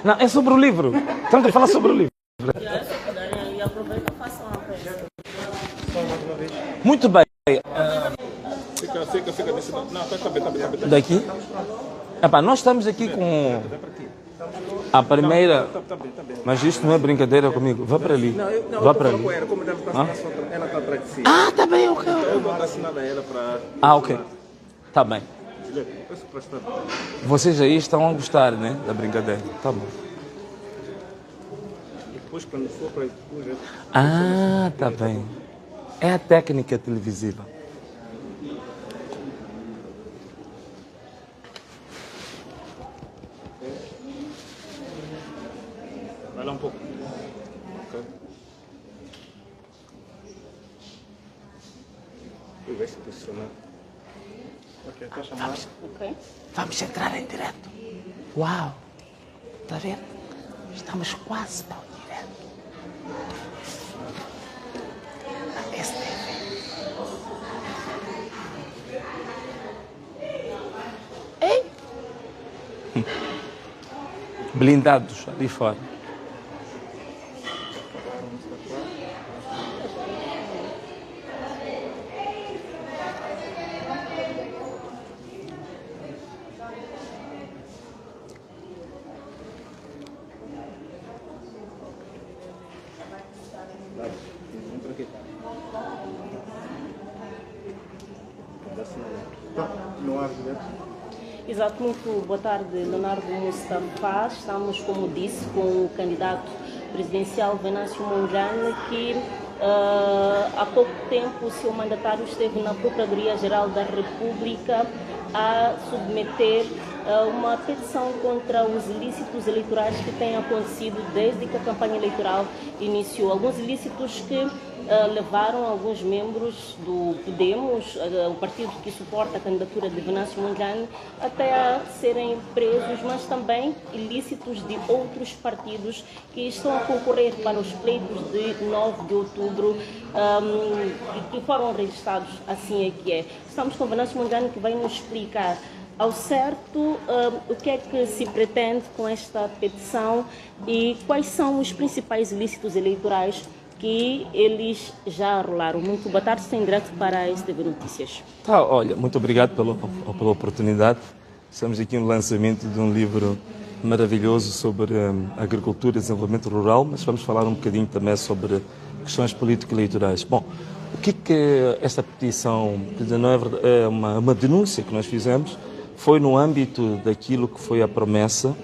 Não, é sobre o livro. Estamos a falar sobre o livro. E aproveita e faça uma peça. Muito bem. Fica nesse. Não, tá bem. Daqui? Epá, nós estamos aqui com a primeira. Tá bem. Mas isto não é brincadeira comigo. Vá para ali. Vá para ali. Ela, como deve estar ela está atrás de si. Ah, tá bem, ok. Eu vou dar assinada a ela para. Ah, ok. Tá bem. Peço para estar. Vocês aí estão a gostar, né? Da brincadeira. Tá bom. E depois, quando for para depois. Ah, tá bem. É a técnica televisiva. Vai lá um pouco. Ok. Eu vejo se posicionar. Ok, está chamado. Ok? Vamos entrar em direto. Uau! Tá vendo? Estamos quase para o direto. A STV. Ei! Blindados ali fora. Entra aqui. Não há direto. Exato, muito boa tarde, Leonardo Mustafa. Estamos, como disse, com o candidato presidencial Venâncio Mondlane, que há pouco tempo o seu mandatário esteve na Procuradoria-Geral da República a submeter uma petição contra os ilícitos eleitorais que têm acontecido desde que a campanha eleitoral iniciou. Alguns ilícitos que levaram alguns membros do Podemos, o partido que suporta a candidatura de Venâncio Mondlane, até a serem presos, mas também ilícitos de outros partidos que estão a concorrer para os pleitos de 9 de outubro e que foram registrados, assim é que é. Estamos com Venâncio Mondlane, que vai nos explicar ao certo o que é que se pretende com esta petição e quais são os principais ilícitos eleitorais que eles já rolaram. Muito boa tarde, sem direto para a STV Notícias. Tá, olha, muito obrigado pela oportunidade. Estamos aqui no lançamento de um livro maravilhoso sobre agricultura e desenvolvimento rural, mas vamos falar um bocadinho também sobre questões político-eleitorais. Bom, o que esta petição, não é verdade, é uma denúncia que nós fizemos, foi no âmbito daquilo que foi a promessa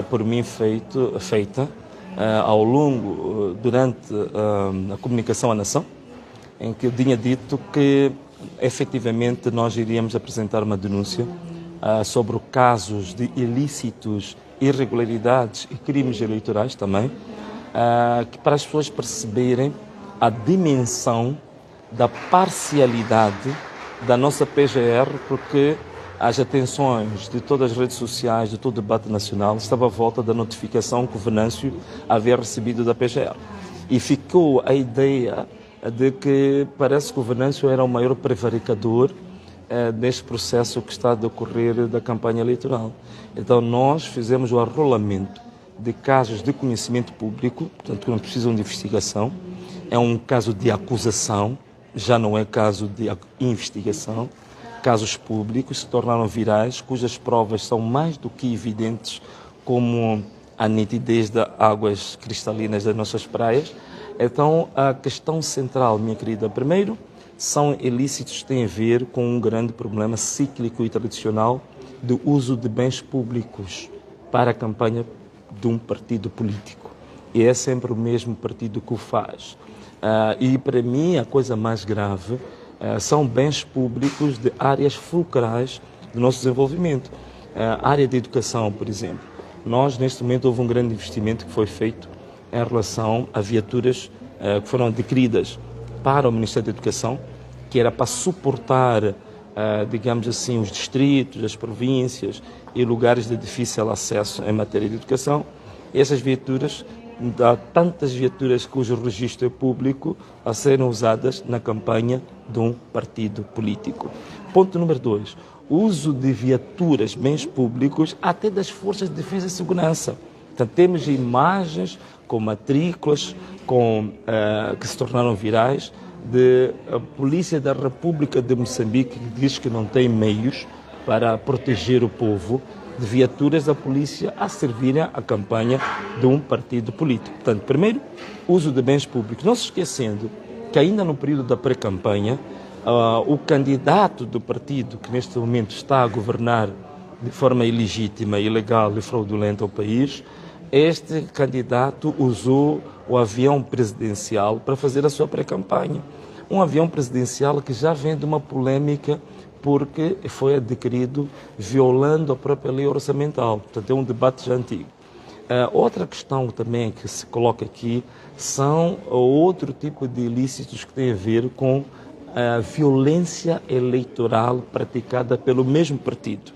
por mim feita ao longo, durante a comunicação à nação, em que eu tinha dito que efetivamente nós iríamos apresentar uma denúncia sobre casos de ilícitos, irregularidades e crimes eleitorais também, que para as pessoas perceberem a dimensão da parcialidade da nossa PGR, porque as atenções de todas as redes sociais, de todo o debate nacional, estava à volta da notificação que o Venâncio havia recebido da PGR. E ficou a ideia de que parece que o Venâncio era o maior prevaricador neste processo que está a decorrer da campanha eleitoral. Então nós fizemos o arrolamento de casos de conhecimento público, portanto que não precisam de investigação, é um caso de acusação, já não é caso de investigação, casos públicos se tornaram virais, cujas provas são mais do que evidentes, como a nitidez das águas cristalinas das nossas praias. Então, a questão central, minha querida, primeiro, são ilícitos que têm a ver com um grande problema cíclico e tradicional do uso de bens públicos para a campanha de um partido político. E é sempre o mesmo partido que o faz. E, para mim, a coisa mais grave são bens públicos de áreas fulcrais do nosso desenvolvimento. A área de educação, por exemplo. Nós, neste momento, houve um grande investimento que foi feito em relação a viaturas que foram adquiridas para o Ministério da Educação, que era para suportar, digamos assim, os distritos, as províncias e lugares de difícil acesso em matéria de educação. E essas viaturas, há tantas viaturas cujo registro é público a serem usadas na campanha de um partido político. Ponto número 2. uso de viaturas, bens públicos, até das forças de defesa e segurança. Portanto, temos imagens com matrículas que se tornaram virais de a Polícia da República de Moçambique, que diz que não tem meios para proteger o povo, de viaturas da polícia a servirem à campanha de um partido político. Portanto, primeiro, uso de bens públicos. Não se esquecendo que ainda no período da pré-campanha, o candidato do partido que neste momento está a governar de forma ilegítima, ilegal e fraudulenta o país, este candidato usou o avião presidencial para fazer a sua pré-campanha. Um avião presidencial que já vem de uma polêmica porque foi adquirido violando a própria lei orçamental. Portanto, é um debate já antigo. Outra questão também que se coloca aqui são outro tipo de ilícitos que têm a ver com a violência eleitoral praticada pelo mesmo partido.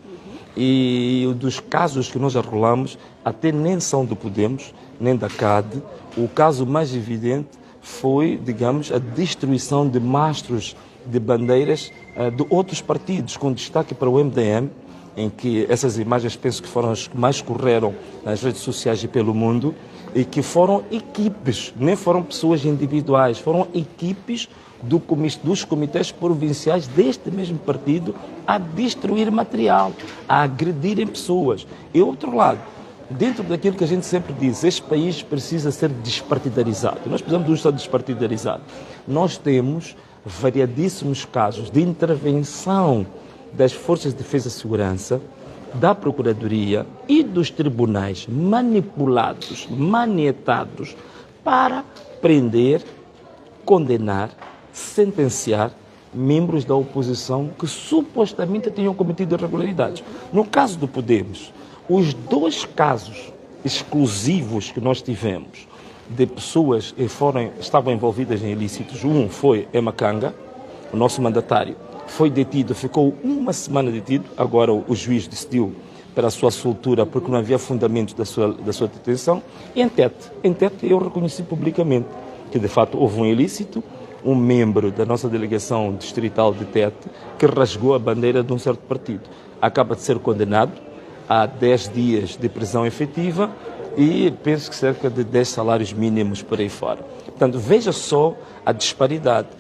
E dos casos que nós arrolamos, até nem são do Podemos, nem da CAD. O caso mais evidente foi, digamos, a destruição de mastros de bandeiras de outros partidos, com destaque para o MDM, em que essas imagens penso que foram as que mais correram nas redes sociais e pelo mundo, e que foram equipes, nem foram pessoas individuais, foram equipes dos comitês provinciais deste mesmo partido a destruir material, a agredirem pessoas. E outro lado, dentro daquilo que a gente sempre diz, este país precisa ser despartidarizado. Nós precisamos de um Estado despartidarizado. Nós temos variadíssimos casos de intervenção das Forças de Defesa e Segurança, da Procuradoria e dos tribunais manipulados, manietados para prender, condenar, sentenciar membros da oposição que supostamente tinham cometido irregularidades. No caso do Podemos, os dois casos exclusivos que nós tivemos de pessoas que estavam envolvidas em ilícitos, um foi Emakanga, o nosso mandatário, foi detido, ficou uma semana detido, agora o juiz decidiu para a sua soltura porque não havia fundamento da sua detenção, e em Tete eu reconheci publicamente que de fato houve um ilícito, um membro da nossa delegação distrital de Tete que rasgou a bandeira de um certo partido. Acaba de ser condenado a 10 dias de prisão efetiva e penso que cerca de 10 salários mínimos por aí fora. Portanto, veja só a disparidade.